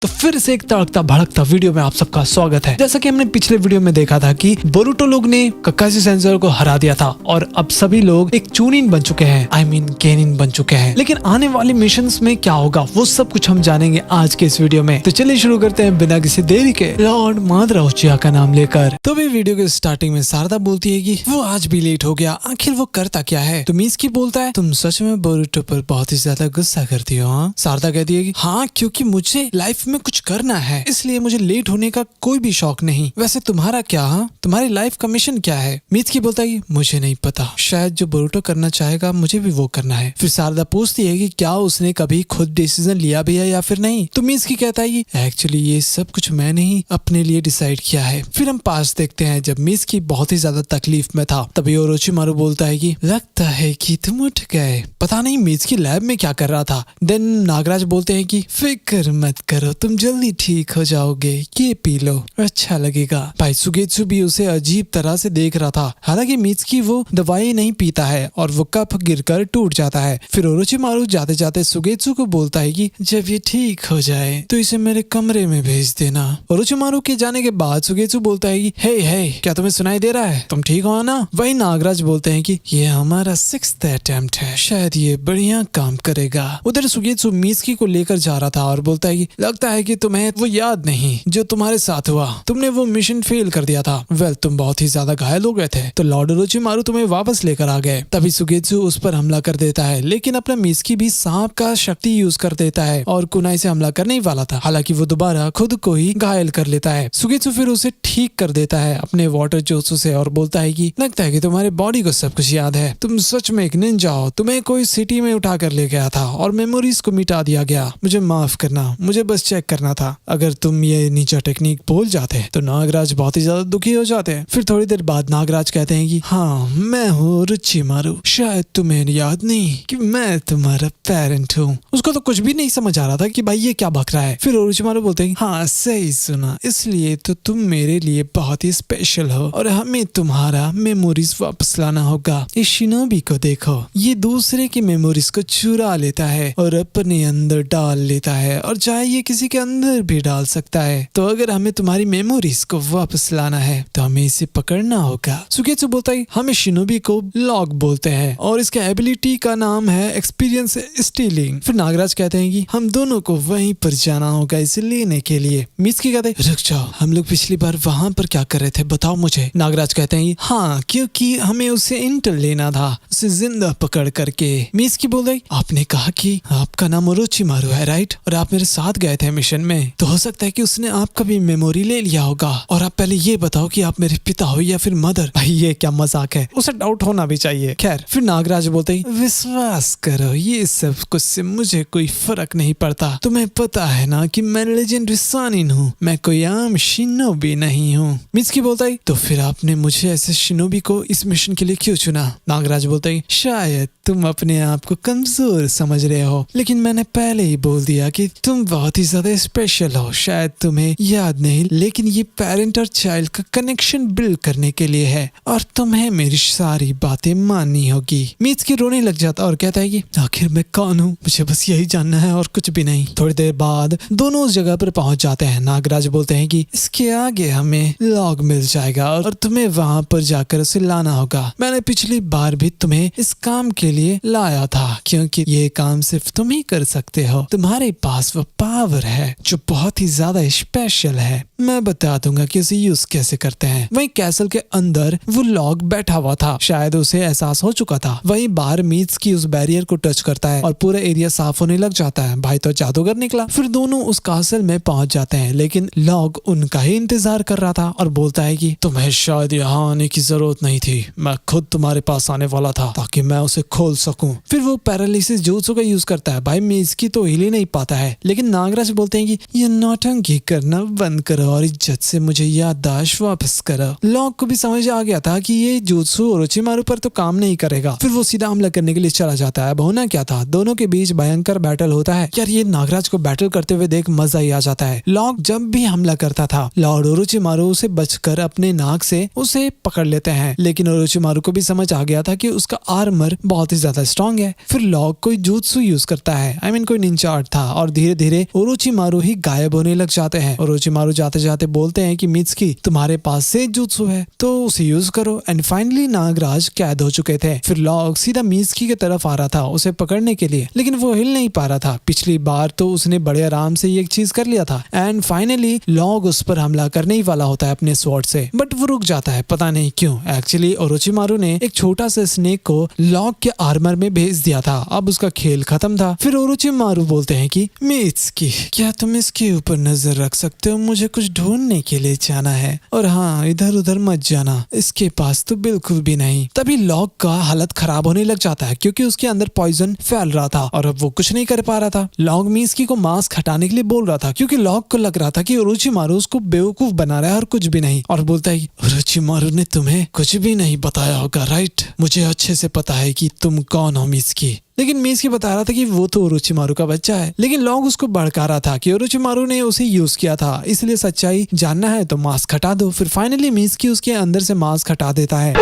तो फिर से एक तड़कता भड़कता वीडियो में आप सबका स्वागत है। जैसा कि हमने पिछले वीडियो में देखा था कि बोरुटो लोग ने ककाशी सेंसर को हरा दिया था और अब सभी लोग एक चूनिन बन चुके हैं, आई मीन गेनिन बन चुके हैं। लेकिन आने वाले मिशंस में क्या होगा वो सब कुछ हम जानेंगे आज के इस वीडियो में। तो चलिए शुरू करते हैं बिना किसी देरी के लॉर्ड माद्रा उचिया का नाम लेकर। तो भी वीडियो के स्टार्टिंग में शारदा बोलती है कि वो आज भी लेट हो गया, आखिर वो करता क्या है। तो मिज़की बोलता है तुम सच में बोरुटो पर बहुत ही ज्यादा गुस्सा करती हो। हाँ, शारदा कहती है कि हाँ, क्योंकि मुझे लाइफ में कुछ करना है, इसलिए मुझे लेट होने का कोई भी शौक नहीं। वैसे तुम्हारा क्या? हाँ, तुम्हारी लाइफ का मिशन क्या है? मिज़की बोलता है मुझे नहीं पता, शायद जो बोरुटो करना चाहेगा मुझे भी वो करना है। फिर शारदा पूछती है कि क्या उसने कभी खुद डिसीजन लिया भी है या फिर नहीं। तो मिज़की कहता है कि एक्चुअली ये सब कुछ मैंने ही अपने लिए डिसाइड किया है। फिर हम पास देखते हैं जब मिज़की बहुत ही ज्यादा तकलीफ में था, तभी ओरोचिमारू बोलता है कि लगता है कि तुम उठ गए, पता नहीं मिज़की लैब में क्या कर रहा था। देन नागराज बोलते हैं कि फिक्र मत करो, तुम जल्दी ठीक हो जाओगे, ये पी लो, अच्छा लगेगा। भाई सुगेत्सु भी उसे अजीब तरह से देख रहा था। हालांकि मिज़की वो दवाई नहीं पीता है और वो कप गिरकर टूट जाता है। फिर ओरोचिमारू जाते जाते सुगेत्सु को बोलता है कि जब ये ठीक हो जाए तो इसे मेरे कमरे में भेज देना। ओरोचिमारू के जाने के बाद सुगेत्सु बोलता है कि हे क्या तुम्हें सुनाई दे रहा है? तुम ठीक हो ना? वही नागराज बोलते हैं कि ये हमारा 6th अटेम्प्ट है, शायद ये बढ़िया काम करेगा। उधर सुगेत्सु मिज़की को लेकर जा रहा था और बोलता है कि लगता है कि तुम्हें वो याद नहीं जो तुम्हारे साथ हुआ, तुमने वो मिशन फेल कर दिया था। वेल, तुम बहुत ही ज्यादा घायल हो गए थे तो लॉर्ड ओरोचिमारू तुम्हें वापस लेकर आ गए। तभी सुगेत्सु उस पर हमला कर देता है, लेकिन अपना मिज़की भी सांप का शक्ति यूज कर देता है और कुनाई से हमला करने ही वाला था। हालांकि वो दोबारा खुद को ही घायल कर लेता है। सुगेत्सु फिर उसे ठीक कर देता है अपने वाटर जोत्सु से और बोलता है कि लगता है कि तुम्हारे बॉडी को सब कुछ याद है, तुम सच में एक निंजा हो। तुम्हें कोई सिटी में उठा कर ले गया था और मेमोरीज को मिटा दिया गया। मुझे माफ करना, मुझे बस चेक करना था। अगर तुम ये निंजा टेक्निक भूल जाते तो नागराज बहुत ही ज्यादा दुखी हो जाते हैं। फिर थोड़ी देर बाद नागराज कहते हैं कि हाँ, मैं हूँ ओरोचिमारू, शायद तुम्हें याद नहीं कि मैं तुम्हारा पेरेंट हूँ। उसको तो कुछ भी नहीं समझ आ रहा था कि भाई ये क्या बक रहा है। फिर ओरोचिमारू बोलते हैं हाँ सही सुना, इसलिए तो तुम मेरे लिए बहुत ही स्पेशल हो और हमें तुम्हारा मेमोरीज वापस लाना होगा। इस शिनोबी को देखो, ये दूसरे की मेमोरीज को चुरा लेता है और अपने अंदर डाल लेता है और चाहे ये किसी के अंदर भी डाल सकता है। तो अगर हमें तुम्हारी मेमोरीज को वापस लाना है तो हमें इसे पकड़ना होगा। सुगेत्सु बोलता है हमें शिनोबी को लॉक बोलते हैं और इसके एबिलिटी का नाम है एक्सपीरियंस स्टीलिंग। फिर नागराज कहते हैं कि हम दोनों को वहीं पर जाना होगा इसे लेने के लिए। मिज़की कहते हैं रुक जाओ, हम लोग पिछली बार वहां पर क्या कर रहे थे बताओ मुझे। नागराज कहते हैं हाँ, क्योंकि हमें उसे इंटेल लेना था, उसे जिंदा पकड़ करके। मिज़की बोल रही आपने कहा कि आपका नाम ओरोचिमारू है राइट, और आप मेरे साथ गए थे मिशन में, तो हो सकता है कि उसने आपका भी मेमोरी ले लिया होगा। और आप पहले ये बताओ कि आप मेरे पिता हो या फिर मदर। भाई ये क्या मजाक है, उसे डाउट होना भी चाहिए। खैर, फिर नागराज बोलते ही विश्वास करो ये सब कुछ से मुझे कोई फर्क नहीं पड़ता। तुम्हें पता है ना कि मैं लेजेंडरी सानिन हूँ, मैं कोई आम शिनोबी नहीं हूँ। मिज़की बोलता है तो फिर आपने मुझे ऐसे शिनोबी को इस मिशन के लिए क्यों चुना? नागराज बोलता है शायद तुम अपने आप को कमजोर समझ रहे हो, लेकिन मैंने पहले ही बोल दिया कि तुम बहुत ही ज्यादा स्पेशल हो। शायद तुम्हें याद नहीं, लेकिन ये पेरेंट और चाइल्ड का कनेक्शन बिल्ड करने के लिए है और तुम्हें मेरी सारी बातें माननी होगी। मिज़की रोने लग जाता और कहता है कि आखिर मैं कौन हूँ, मुझे बस यही जानना है और कुछ भी नहीं। थोड़ी देर बाद दोनों उस जगह पर पहुंच जाते हैं। नागराज बोलते हैं कि इसके आगे हमें लॉग मिल जाएगा और तुम्हें वहां पर जाकर उसे लाना होगा। मैंने पिछली बार भी तुम्हें इस काम के लिए लाया था क्योंकि ये काम सिर्फ तुम ही कर सकते हो। तुम्हारे पास वो पावर है जो बहुत ही ज्यादा स्पेशल है। मैं बता दूंगा कि उसे यूज कैसे करते हैं। वहीं कैसल के अंदर वो लॉग बैठा हुआ था, शायद उसे एहसास हो चुका था। वहीं बाहर मिज़की उस बैरियर को टच करता है और पूरा एरिया साफ होने लग जाता है। भाई तो जादूगर निकला। फिर दोनों उस कासल में पहुंच जाते हैं, लेकिन लॉग उनका ही इंतजार कर रहा था और बोलता है कि तुम्हें शायद यहाँ आने की जरूरत नहीं थी, मैं खुद तुम्हारे पास आने वाला था ताकि मैं उसे खोल सकूं। फिर वो पैरालिसिस jutsu का यूज करता है। भाई मिज़की तो हिल ही नहीं पाता है, लेकिन नागराज बोलते हैं कि ये नौटंकी करना बंद करो और इज्जत से मुझे याददाश्त वापस करो। लॉग को भी समझ आ गया था कि ये jutsu ओरोचिमारू पर तो काम नहीं करेगा। फिर वो सीधा हमला करने के लिए चला जाता है। अब होना क्या था, दोनों के बीच भयंकर बैटल होता है। यार ये नागराज को बैटल करते हुए देख मजा ही आ जाता है। लॉग जब भी हमला करता था, लॉर्ड ओरोचिमारू उसे बचकर अपने नाक से उसे पकड़ लेते हैं, लेकिन ओरोचिमारू को भी समझ आ गया था कि उसका आर्मर बहुत ही ज्यादा स्ट्रॉन्ग है। फिर लॉग कोई jutsu यूज करता है, आई मीन कोई निंजा आर्ट था, और धीरे धीरे ओरोचिमारू ही गायब होने लग जाते हैं। ओरोचिमारू जाते जाते बोलते हैं कि मित्सुकी तुम्हारे पास से जुत्सु है तो उसे यूज करो। एंड फाइनली नागराज कैद हो चुके थे। फिर लॉग सीधा मित्सुकी की तरफ आ रहा था उसे पकड़ने के लिए, लेकिन वो हिल नहीं पा रहा था। पिछली बार तो उसने बड़े आराम से ये चीज कर लिया था। एंड फाइनली लॉग उस पर हमला करने ही वाला होता है अपने स्वॉर्ड से, बट वो रुक जाता है, पता नहीं क्यों। एक्चुअली ओरोचिमारू ने एक छोटा सा स्नेक को लॉग के आर्मर में भेज दिया था, अब उसका खेल खत्म था। फिर ओरोचिमारू बोलते हैं कि मित्सुकी क्या तुम इसके ऊपर नजर रख सकते हो, मुझे कुछ ढूंढने के लिए जाना है, और हाँ इधर उधर मत जाना, इसके पास तो बिल्कुल भी नहीं। तभी लॉग का हालत खराब होने लग जाता है क्योंकि उसके अंदर पॉइजन फैल रहा था और अब वो कुछ नहीं कर पा रहा था। लॉग मित्सुकी को मास्क हटाने के लिए बोल रहा था क्योंकि लॉग को लग रहा था कि ओरोचिमारू उसको बेवकूफ बना रहा है और कुछ भी नहीं, और बोलता है ओरोचिमारू ने तुम्हें कुछ भी नहीं बताया होगा राइट, मुझे अच्छे से पता है कि तुम कौन हो मित्सुकी। लेकिन मित्सुकी बता रहा था कि वो तो ओरोचिमारू का बच्चा है, लेकिन लॉग उसको भड़का रहा था कि ओरोचिमारू ने उसे यूज किया था, इसलिए सच्चाई जानना है तो मास्क हटा दो। फिर फाइनली मित्सुकी उसके अंदर से मास्क हटा देता है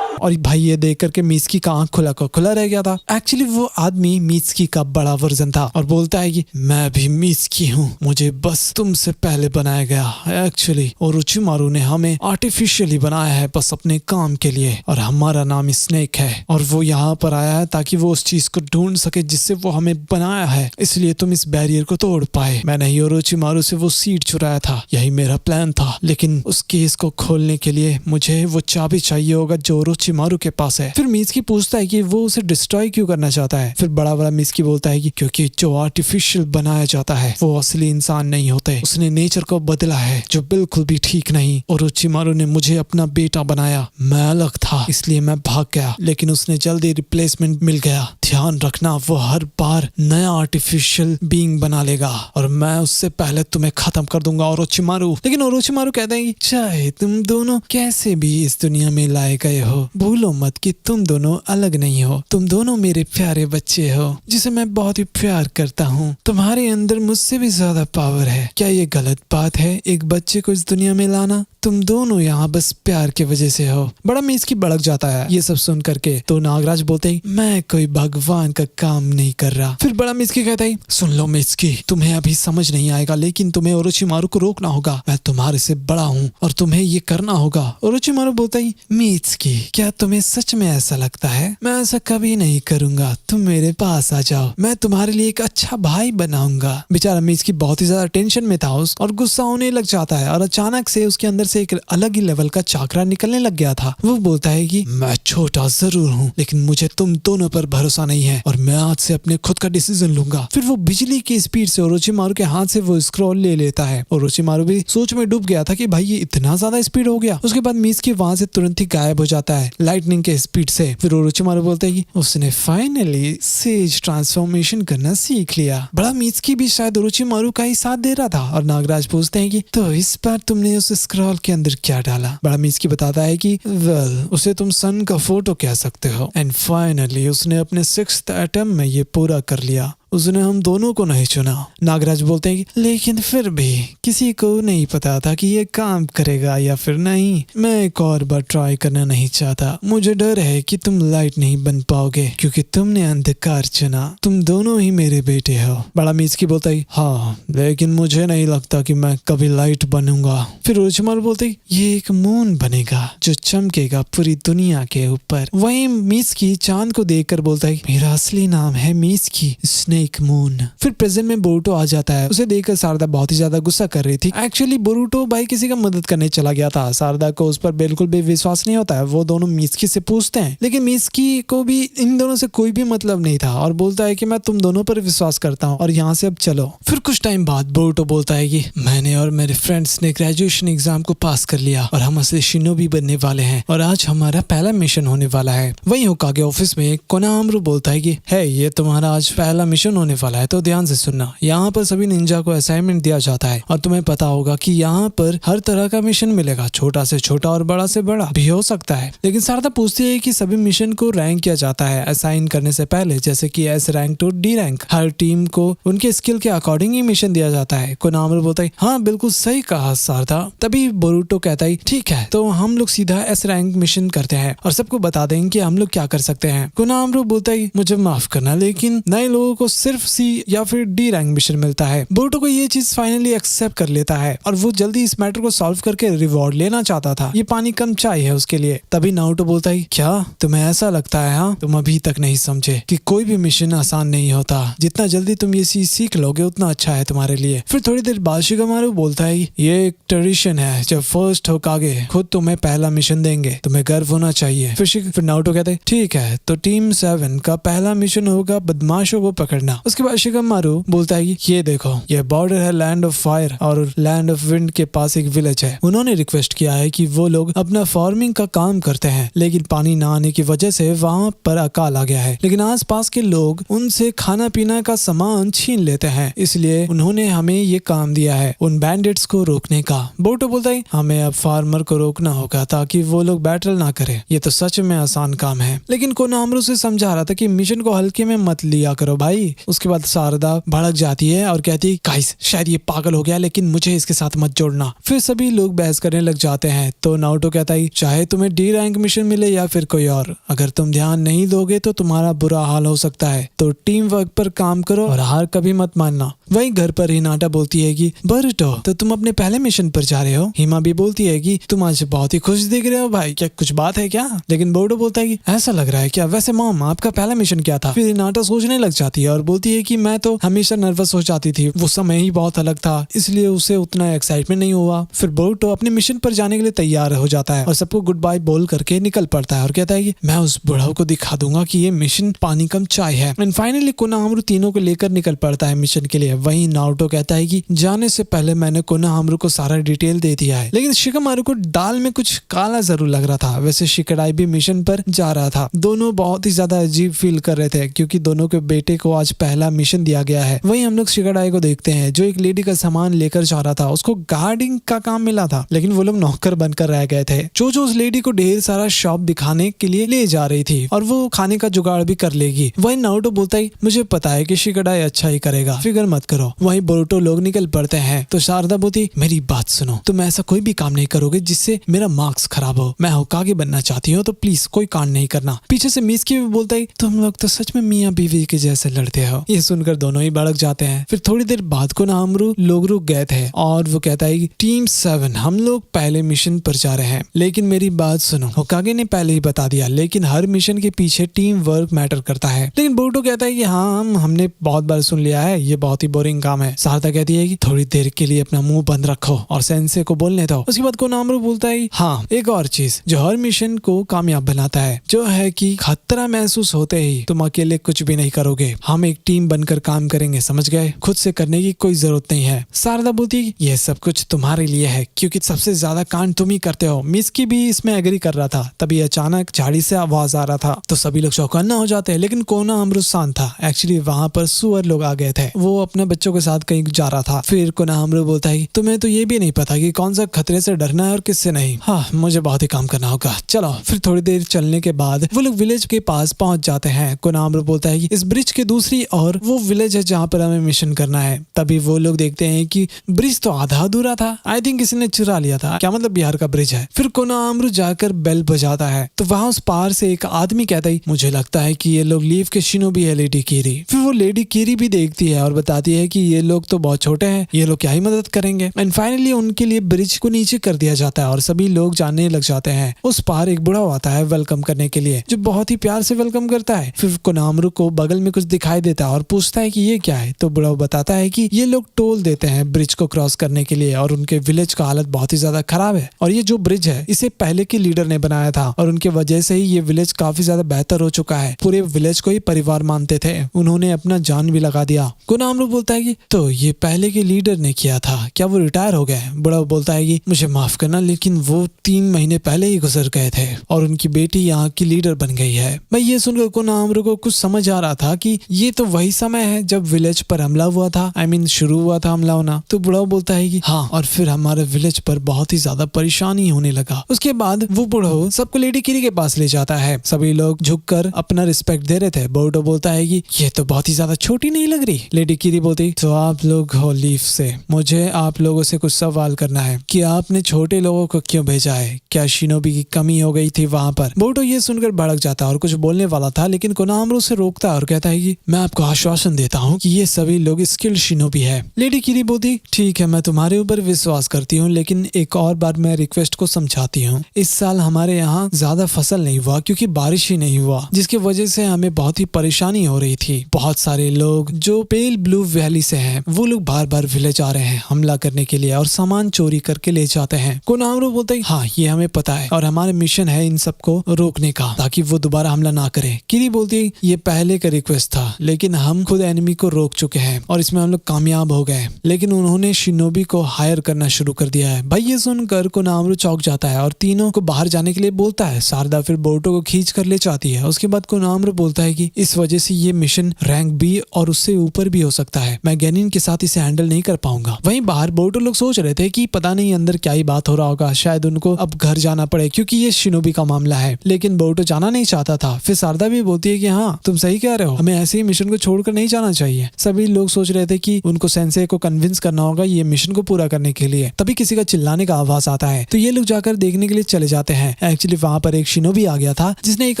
और भाई ये देख करके मित्सुकी का आंख खुला रह गया था। एक्चुअली वो आदमी मित्सुकी का बड़ा वर्जन था और बोलता है कि मैं भी मित्सुकी हूँ, मुझे बस तुमसे पहले बनाया गया। एक्चुअली ओरोचिमारू ने हमें आर्टिफिशियली बनाया है बस अपने काम के लिए, और हमारा नाम स्नेक है, और वो यहाँ पर आया है ताकि वो उस चीज को ढूंढ सके जिससे वो हमें बनाया है, इसलिए तुम इस बैरियर को तोड़ पाए। मैंने ही ओरोचिमारू से वो सीड चुराया था, यही मेरा प्लान था, लेकिन उस केस को खोलने के लिए मुझे वो चाबी चाहिए होगा जो ओरोचिमारू के पास है। फिर मित्सुकी पूछता है कि वो उसे डिस्ट्रॉय क्यों करना चाहता है। फिर बड़ा बड़ा मित्सुकी बोलता है कि क्योंकि जो आर्टिफिशियल बनाया जाता है वो असली इंसान नहीं होते, उसने नेचर को बदला है जो बिल्कुल भी ठीक नहीं। ओरोचिमारू ने मुझे अपना बेटा बनाया, मैं अलग था इसलिए मैं भाग गया, लेकिन उसने जल्दी रिप्लेसमेंट मिल गया। ध्यान रखना वो हर बार नया आर्टिफिशियल बीइंग बना लेगा और मैं उससे पहले तुम्हें खत्म कर दूंगा ओरोचिमारू। लेकिन ओरोचिमारू कहते हैं कि चाहे तुम दोनों कैसे भी इस दुनिया में लाए गए हो, भूलो मत कि तुम दोनों अलग नहीं हो, तुम दोनों मेरे प्यारे बच्चे हो जिसे मैं बहुत ही प्यार करता हूँ। तुम्हारे अंदर मुझसे भी ज्यादा पावर है। क्या ये गलत बात है एक बच्चे को इस दुनिया में लाना? तुम दोनों यहाँ बस प्यार की वजह से हो। बड़ा मित्सुकी भड़क जाता है ये सब सुन करके, तो नागराज बोलते हैं मैं कोई भगवान का काम नहीं कर रहा। फिर बड़ा मित्सुकी कहता है सुन लो मित्सुकी, तुम्हें अभी समझ नहीं आएगा, लेकिन तुम्हें ओरोचिमारू को रोकना होगा, मैं तुम्हारे से बड़ा हूँ और तुम्हें ये करना होगा। ओरोचिमारू बोलता है मित्सुकी क्या तुम्हें सच में ऐसा लगता है? मैं ऐसा कभी नहीं करूंगा, तुम मेरे पास आ जाओ, मैं तुम्हारे लिए एक अच्छा भाई बनाऊंगा। बेचारा मित्सुकी बहुत ही ज्यादा टेंशन में था और गुस्सा होने लग जाता है और अचानक से उसके अंदर से एक अलग ही लेवल का चाकरा निकलने लग गया था। वो बोलता है कि मैं छोटा जरूर हूँ लेकिन मुझे तुम दोनों पर भरोसा नहीं है और मैं आज से अपने खुद का डिसीजन लूंगा। फिर वो बिजली की स्पीड से ओरोचिमारू के हाथ से वो स्क्रॉल ले लेता है। ओरोचिमारू भी सोच में डूब गया था कि भाई ये इतना ज्यादा स्पीड हो गया। उसके बाद मित्सुकी वहां से तुरंत ही गायब हो जाता है लाइटनिंग के स्पीड से। फिर ओरोचिमारू बोलता है कि उसने फाइनली सेज ट्रांसफॉर्मेशन करना सीख लिया। बड़ा मित्सुकी भी शायद ओरोचिमारू का ही साथ दे रहा था और नागराज पूछते हैं कि तो इस बार तुमने उस स्क्रॉल के अंदर क्या डाला? बड़ा मित्सुकी बताता है कि वेल उसे तुम सन का फोटो कह सकते हो। एंड फाइनली उसने अपने 6th एटम में ये पूरा कर लिया, उसने हम दोनों को नहीं चुना। नागराज बोलते हैं कि लेकिन फिर भी किसी को नहीं पता था कि ये काम करेगा या फिर नहीं। मैं एक और बार ट्राई करना नहीं चाहता, मुझे डर है कि तुम लाइट नहीं बन पाओगे क्योंकि तुमने अंधकार चुना। तुम दोनों ही मेरे बेटे हो। बड़ा मित्सुकी बोलता है हाँ लेकिन मुझे नहीं लगता कि मैं कभी लाइट बनूंगा। फिर ओरोचिमारू बोलते हैं ये एक मून बनेगा जो चमकेगा पूरी दुनिया के ऊपर। वहीं मित्सुकी चांद को देखकर बोलता है मेरा असली नाम है मित्सुकी स्नेक मून। फिर प्रेजेंट में बोरुटो आ जाता है। उसे देखकर शारदा बहुत ही ज्यादा गुस्सा कर रही थी। एक्चुअली बोरुटो भाई किसी का मदद करने चला गया था। शारदा को उस पर बिल्कुल भी विश्वास नहीं होता है। वो दोनों मित्सुकी से पूछते हैं लेकिन मित्सुकी को भी इन दोनों से कोई भी मतलब नहीं था और बोलता है कि मैं तुम दोनों पर विश्वास करता हूँ और यहाँ से अब चलो। फिर कुछ टाइम बाद बोरुटो बोलता है कि मैंने और मेरे फ्रेंड्स ने ग्रेजुएशन एग्जाम को पास कर लिया और हम असली शिनोबी बनने वाले हैं और आज हमारा पहला मिशन होने वाला है। वहीं होकागे ऑफिस में कोनाहामारू बोलता है कि है ये तुम्हारा आज पहला मिशन होने वाला है तो ध्यान से सुनना। यहाँ पर सभी निंजा को असाइनमेंट दिया जाता है और तुम्हें पता होगा कि यहाँ पर हर तरह का मिशन मिलेगा, छोटा से छोटा और बड़ा से बड़ा भी हो सकता है। लेकिन शारदा पूछती है कि सभी मिशन को रैंक किया जाता है असाइन करने से पहले, जैसे कि S rank to D rank. हर टीम को उनके स्किल के अकॉर्डिंग ही मिशन दिया जाता है। कोनाहामारू बोलता है हाँ बिल्कुल सही कहा शारदा। तभी बोरुटो कहता है ठीक है तो हम लोग सीधा S रैंक मिशन करते हैं और सबको बता देंगे कि हम लोग क्या कर सकते हैं। कोनाहामारू बोलता है मुझे माफ करना लेकिन नए लोगों को सिर्फ सी या फिर डी रैंक मिशन मिलता है। बोरुटो को ये चीज फाइनली एक्सेप्ट कर लेता है और वो जल्दी इस मैटर को सॉल्व करके रिवॉर्ड लेना चाहता था। ये पानी कम चाय है उसके लिए। तभी नारुतो बोलता है, क्या तुम्हें ऐसा लगता है? हाँ, तुम अभी तक नहीं समझे कि कोई भी मिशन आसान नहीं होता। जितना जल्दी तुम ये चीज सीख लोगे उतना अच्छा है तुम्हारे लिए। फिर थोड़ी देर बाद शिगामारु बोलता है, ये एक ट्रेडिशन है, जब फर्स्ट होकागे खुद तुम्हें पहला मिशन देंगे, तुम्हें गर्व होना चाहिए। फिर नारुतो कहते हैं, ठीक है, तो टीम 7 का पहला मिशन होगा बदमाशों को पकड़ना। उसके बाद शिगामारु बोलता है, ये देखो, ये बॉर्डर है लैंड ऑफ फायर और लैंड ऑफ विंड के पास एक विलेज है। उन्होंने रिक्वेस्ट किया है कि वो लोग अपना फार्मिंग का काम करते हैं, लेकिन पानी ना आने की वजह से वहाँ पर अकाल आ गया है। लेकिन आसपास के लोग उनसे खाना पीना का सामान छीन लेते हैं, इसलिए उन्होंने हमें ये काम दिया है उन बैंडिट्स को रोकने का। बोरुटो बोलता है, हमें अब फार्मर को रोकना होगा ताकि वो लोग बैटल ना करें। ये तो सच में आसान काम है। लेकिन कोनोहामारु से समझा रहा था कि मिशन को हल्के में मत लिया करो भाई। उसके बाद शारदा भड़क जाती है और कहती है, गाइस, शायद ये पागल हो गया, लेकिन मुझे इसके साथ मत जोड़ना। फिर सभी लोग बहस करने लग जाते हैं। तो नारुतो कहता है, चाहे तुम्हें डी रैंक मिशन मिले या फिर कोई और, अगर तुम ध्यान नहीं दोगे तो तुम्हारा बुरा हाल हो सकता है। तो टीम वर्क पर काम करो और हार कभी मत मानना। वहीं घर पर हिनाटा बोलती है कि बोरुटो, तो तुम अपने पहले मिशन पर जा रहे हो। हिमा भी बोलती है कि तुम आज बहुत ही खुश दिख रहे हो भाई, क्या कुछ बात है क्या? लेकिन बोरुटो बोलता है कि ऐसा लग रहा है क्या? वैसे मॉम, आपका पहला मिशन क्या था? फिर हिनाटा सोचने लग जाती है और बोलती है कि मैं तो हमेशा नर्वस हो जाती थी, वो समय ही बहुत अलग था, इसलिए उसे उतना एक्साइटमेंट नहीं हुआ। फिर बोरुटो अपने मिशन पर जाने के लिए तैयार हो जाता है और सबको गुड बाय बोल करके निकल पड़ता है और कहता है कि मैं उस बुढ़ाऊ को दिखा दूंगा कि ये मिशन पानी कम चाय है। एंड फाइनली कोनोहामारु तीनों को लेकर निकल पड़ता है मिशन के लिए। वहीं नारुतो कहता है कि जाने से पहले मैंने कोनोहामारु को सारा डिटेल दे दिया है। लेकिन शिगामारु को दाल में कुछ काला जरूर लग रहा था। वैसे शिकड़ाई भी मिशन पर जा रहा था। दोनों बहुत ही ज्यादा अजीब फील कर रहे थे क्योंकि दोनों के बेटे को आज पहला मिशन दिया गया है। वहीं हम लोग शिकड़ाई को देखते हैं जो एक लेडी का सामान लेकर जा रहा था। उसको गार्डिंग का काम मिला था, लेकिन वो लोग नौकर बनकर रह गए थे। जो उस लेडी को ढेर सारा शॉप दिखाने के लिए ले जा रही थी और वो खाने का जुगाड़ भी कर लेगी। वहीं नारुतो बोलता है, मुझे पता है कि शिकड़ाई अच्छा ही करेगा, फिक्र मत करो। वहीं बोरुटो लोग निकल पड़ते हैं तो शारदा बोलती, मेरी बात सुनो, तुम ऐसा कोई भी काम नहीं करोगे जिससे मेरा मार्क्स खराब हो। मैं होकागे बनना चाहती हूँ तो प्लीज कोई कांड नहीं करना। पीछे से मिसकी भी बोलता है, तुम लोग तो सच में मियाँ बीवी के जैसे लड़ते हो। ये सुनकर दोनों ही भड़क जाते हैं। फिर थोड़ी देर बाद कोनोहामारु लोग रुक गए थे और वो कहता है कि टीम 7 हम लोग पहले मिशन पर जा रहे हैं, लेकिन मेरी बात सुनो। होकागे ने पहले ही बता दिया, लेकिन हर मिशन के पीछे टीम वर्क मैटर करता है। लेकिन बोरुटो कहता है कि हाँ, हमने बहुत बार सुन लिया है, ये बहुत ही बोरिंग काम है। शारदा कहती है कि थोड़ी देर के लिए अपना मुंह बंद रखो और सेंसे को बोलने दो। उसके बाद कोनोहामारु बोलता है, हाँ, एक और चीज जो हर मिशन को कामयाब बनाता है, जो है कि खतरा महसूस होते ही तुम अकेले कुछ भी नहीं करोगे। हम एक टीम बनकर काम करेंगे, समझ गए? खुद से करने की कोई जरूरत नहीं है। शारदा बोलती है, ये सब कुछ तुम्हारे लिए है क्योंकि सबसे ज्यादा कांड तुम ही करते हो। मिसकी भी इसमें एग्री कर रहा था। तभी अचानक झाड़ी से आवाज आ रहा था तो सभी लोग चौकन्ना हो जाते हैं। लेकिन कोनोहामारु शांत था। एक्चुअली वहाँ पर सुअर लोग आ गए थे। वो अपने बच्चों के साथ कहीं जा रहा था। फिर कोनोहामारु बोलता है, तुम्हें तो ये भी नहीं पता कि कौन सा खतरे से डरना है और किससे नहीं। हाँ, मुझे बहुत ही काम करना होगा, चलो। फिर थोड़ी देर चलने के बाद वो लोग विलेज के पास पहुंच जाते हैं। कोनोहामारु बोलता है कि इस ब्रिज के दूसरी और वो विलेज है जहाँ पर हमें मिशन करना है। तभी वो लोग देखते हैं कि ब्रिज तो आधा अधूरा था। आई थिंक किसी ने चुरा लिया था। क्या मतलब बिहार का ब्रिज है। फिर कोनोहामारु जाकर बेल बजाता है तो वहाँ उस पार से एक आदमी कहता है, मुझे लगता है कि ये लोग लीव के शिनोबी है, लेडी कीरी। फिर वो लेडी कीरी भी देखती है और बताती है कि ये लोग तो बहुत छोटे हैं, ये लोग क्या ही मदद करेंगे। एंड फाइनली उनके लिए ब्रिज को नीचे कर दिया जाता है और सभी लोग जाने लग जाते हैं। उस पार एक बुढ़ा आता है वेलकम करने के लिए, जो बहुत ही प्यार से वेलकम करता है। फिर कोनोहामारु को बगल में कुछ दिखाई देता है और पूछता है कि ये क्या है। तो बुढ़ा बताता है कि ये लोग टोल देते हैं ब्रिज को क्रॉस करने के लिए और उनके विलेज का हालत बहुत ही ज्यादा खराब है। और ये जो ब्रिज है इसे पहले के लीडर ने बनाया था और उनके वजह से ही ये विलेज काफी ज्यादा बेहतर हो चुका है। पूरे विलेज को ही परिवार मानते थे, उन्होंने अपना जान भी लगा दिया। कोनोहामारु बोलता है कि तो ये पहले के लीडर ने किया था, क्या वो रिटायर हो गए? बुढ़ा बोलता है कि मुझे माफ करना, लेकिन वो 3 महीने पहले ही गुजर गए थे और उनकी बेटी यहाँ की लीडर बन गई है। मैं ये सुनकर कोनोहामारु को कुछ समझ आ रहा था कि ये तो वही समय है जब विलेज पर हमला हुआ था। आई मीन शुरू हुआ था हमला होना। तो बुढ़ा बोलता है कि हाँ, और फिर हमारे विलेज पर बहुत ही ज्यादा परेशानी होने लगा। उसके बाद वो बुढ़ा सबको लेडी कीरी के पास ले जाता है। सभी लोग झुककर अपना रिस्पेक्ट दे रहे थे। बोरुटो बोलता है कि ये तो बहुत ही ज्यादा छोटी नहीं लग रही। लेडी कीरी बोलती बोलती तो आप लोग हो लीफ से, मुझे आप लोगों से कुछ सवाल करना है कि आपने छोटे लोगों को क्यों भेजा है, क्या शिनोबी की कमी हो गई थी वहाँ पर। बोरुटो ये सुनकर भड़क जाता है और कुछ बोलने वाला था, लेकिन कोनोहामारू उसे रोकता है और कहता है कि मैं आपको आश्वासन देता हूँ कि ये सभी लोग स्किल्ड शिनोबी है। लेडी किरी बोलती ठीक है, मैं तुम्हारे ऊपर विश्वास करती हूँ, लेकिन एक और बार मैं रिक्वेस्ट को समझाती हूँ। इस साल हमारे यहाँ ज्यादा फसल नहीं हुआ क्योंकि बारिश ही नहीं हुआ, जिसकी वजह से हमें बहुत ही परेशानी हो रही थी। बहुत सारे लोग जो पेल ब्लू वैली से हैं, वो लोग बार बार विलेज आ रहे हैं हमला करने के लिए और सामान चोरी करके ले जाते हैं। कोनोहामारू बोलता है हाँ ये हमें पता है और हमारा मिशन है इन सबको रोकने का ताकि वो दोबारा हमला ना करे। किरी बोलती है ये पहले का रिक्वेस्ट था, लेकिन हम खुद एनिमी को रोक चुके हैं और इसमें हम लोग कामयाब हो गए, लेकिन उन्होंने शिनोबी को हायर करना शुरू कर दिया है। भाई ये सुनकर कोनोहामारू चौंक जाता है और तीनों को बाहर जाने के लिए बोलता है। शारदा फिर बोरुटो को खींच कर ले जाती है। उसके बाद कोनोहामारू बोलता है कि इस वजह से ये मिशन रैंक बी और उससे ऊपर भी हो सकता है, मैं गेनिन के साथ इसे हैंडल नहीं कर पाऊंगा। वहीं बाहर बोरुटो लोग सोच रहे थे कि पता नहीं अंदर क्या ही बात हो रहा होगा, शायद उनको अब घर जाना पड़े क्योंकि ये शिनोबी का मामला है, लेकिन बोरुटो जाना नहीं चाहता था। फिर शारदा भी बोलती है कि हाँ तुम सही कह रहे हो, हमें ऐसे ही मिशन को छोड़कर नहीं जाना चाहिए। सभी लोग सोच रहे थे कि उनको सेंसे को कन्विंस करना होगा ये मिशन को पूरा करने के लिए। तभी किसी का चिल्लाने का आवाज आता है, तो ये लोग जाकर देखने के लिए चले जाते हैं। एक्चुअली वहाँ पर एक शिनोबी आ गया था जिसने एक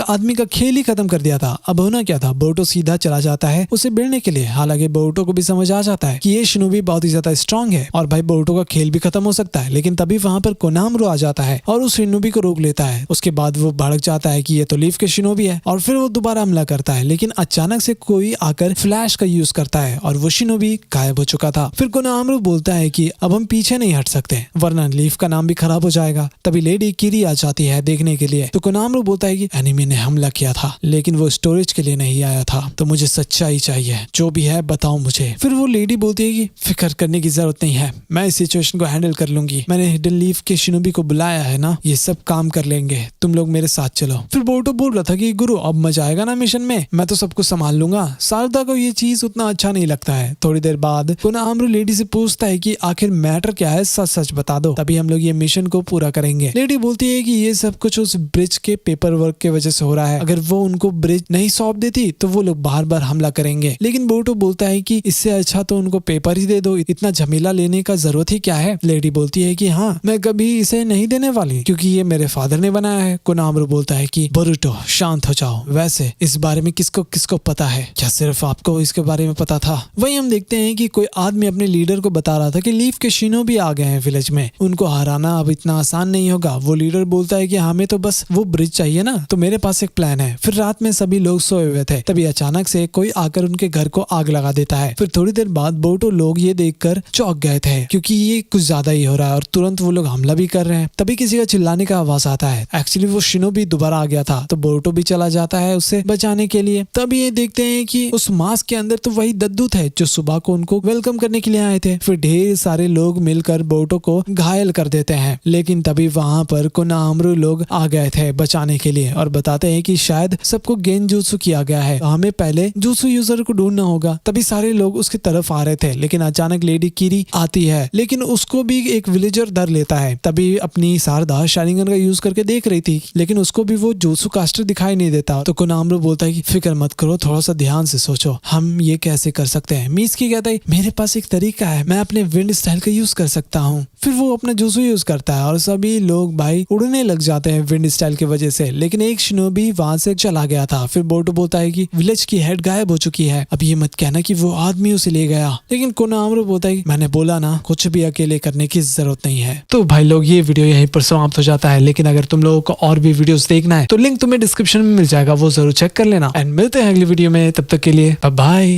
आदमी का खेल ही खत्म कर दिया था। अब होना क्या था, बोरुटो सीधा चला जाता है उसे बेड़ने के लिए। हालांकि बोरुटो को भी समझ आ जाता है कि ये शिनोबी बहुत ही ज्यादा स्ट्रांग है और भाई बोरुटो का खेल भी खत्म हो सकता है, लेकिन तभी वहाँ पर कोनोहामारू आ जाता है और उस शिनोबी को रोक लेता है। उसके बाद वो भड़क जाता है कि ये तो लीफ के शिनोबी है और फिर वो दोबारा हमला करता है, लेकिन अचानक से कोई आकर फ्लैश का यूज करता है और वो शिनोबी गायब हो चुका था। फिर कोनोहामारू बोलता है कि अब हम पीछे नहीं हट सकते वरना लीफ का नाम भी खराब हो जाएगा। तभी लेडी किरी आ जाती है देखने के लिए, तो कोनोहामारू बोलता है कि एनिमी ने हमला किया था लेकिन वो स्टोरेज के लिए नहीं आया था, तो मुझे सच्चाई चाहिए, जो भी है बताओ मुझे। फिर वो लेडी बोलती है कि फिक्र करने की जरूरत नहीं है, मैं इस सिचुएशन को हैंडल कर लूंगी, मैंने हिडन लीफ के शिनोबी को बुलाया है ना, ये सब काम कर लेंगे, तुम लोग मेरे साथ चलो। फिर बोरुटो बोल रहा था कि गुरु अब मजा आएगा ना मिशन में, मैं तो सब कुछ संभाल लूंगा। शारदा को ये चीज उतना अच्छा नहीं लगता है। थोड़ी देर बाद कोनोहामारू लेडी से पूछता है कि आखिर मैटर क्या है, सच सच बता दो, तभी हम लोग ये मिशन को पूरा करेंगे। लेडी बोलती है कि ये सब कुछ उस ब्रिज के पेपर वर्क की वजह से हो रहा है, अगर वो उनको ब्रिज नहीं सौंप देती तो वो लोग बार बार हमला करेंगे। लेकिन बोरुटो बोलता है कि इससे अच्छा तो उनको पेपर ही दे दो, इतना झमेला लेने का जरूरत ही क्या है। लेडी बोलती है कि हाँ मैं कभी इसे नहीं देने वाली क्योंकि ये मेरे फादर ने बनाया है। कोनोहामारू बोलता है कि बोरुटो शांत हो जाओ, वैसे इस बारे में किसको किसको पता है, क्या सिर्फ आपको इसके बारे में पता था। वहीं हम देखते हैं कि कोई आदमी अपने लीडर को बता रहा था कि लीफ के शिनोबी आ गए हैं विलेज में, उनको हराना अब इतना आसान नहीं होगा। वो लीडर बोलता है कि हमें तो बस वो ब्रिज चाहिए ना, तो मेरे पास एक प्लान है। फिर रात में सभी लोग सोए हुए थे, तभी अचानक से कोई आकर उनके घर को आग लगा देता है। फिर थोड़ी देर बाद बोरुटो लोग ये देखकर चौंक गए थे क्योंकि ये कुछ ज्यादा ही हो रहा है और तुरंत वो लोग हमला भी कर रहे हैं। तभी किसी का चिल्लाने का आवाज आता है। एक्चुअली वो शिनोबी दोबारा आ गया था, तो बोरुटो भी चला जाता है उससे बचाने के लिए। तभी ये देखते हैं कि उस मास्क के अंदर तो वही दद्दू थे जो सुबह को उनको वेलकम करने के लिए आए थे। फिर ढेर सारे लोग मिलकर बोरुटो को घायल कर देते हैं, लेकिन तभी वहां पर कोनोहामारू लोग आ गए थे बचाने के लिए और बताते हैं कि शायद सबको गेंजुत्सु किया गया है, हमें पहले जुत्सु यूजर को ढूंढना होगा। तभी सारे लोग उसकी तरफ आ रहे थे, लेकिन अचानक लेडी किरी आती है, लेकिन उसको भी एक विलेजर डर लेता है। तभी अपनी शारदा शारिंगन का यूज करके देख रही थी, लेकिन उसको भी वो जुत्सु कास्टर दिखाई नहीं देता। तो कोनोहामारू बोलता है कि फिक्र मत करो, थोड़ा सा ध्यान से सोचो, हम ये कैसे कर सकते हैं। मीस्की कहता है मेरे पास एक तरीका है, मैं अपने विंड स्टाइल का यूज कर सकता हूँ। फिर वो अपना जुत्सु यूज करता है और सभी लोग भाई उड़ने लग जाते हैं विंड स्टाइल की वजह से, लेकिन एक शिनोबी वहां से चला गया था। फिर बोरुटो बोलता है कि विलेज की हेड गायब हो चुकी है, अब ये मत कहना कि वो आदमी उसे ले गया। लेकिन कोनोहामारू बोलता है मैंने बोला ना, कुछ भी अकेले करने की जरूरत नहीं है। तो भाई लोग ये वीडियो यहीं पर समाप्त हो जाता है, लेकिन अगर तुम लोगों को और भी वीडियोस देखना है तो लिंक तुम्हें डिस्क्रिप्शन में मिल जाएगा, वो जरूर चेक कर लेना। एंड मिलते हैं अगली वीडियो में, तब तक के लिए बाय बाय।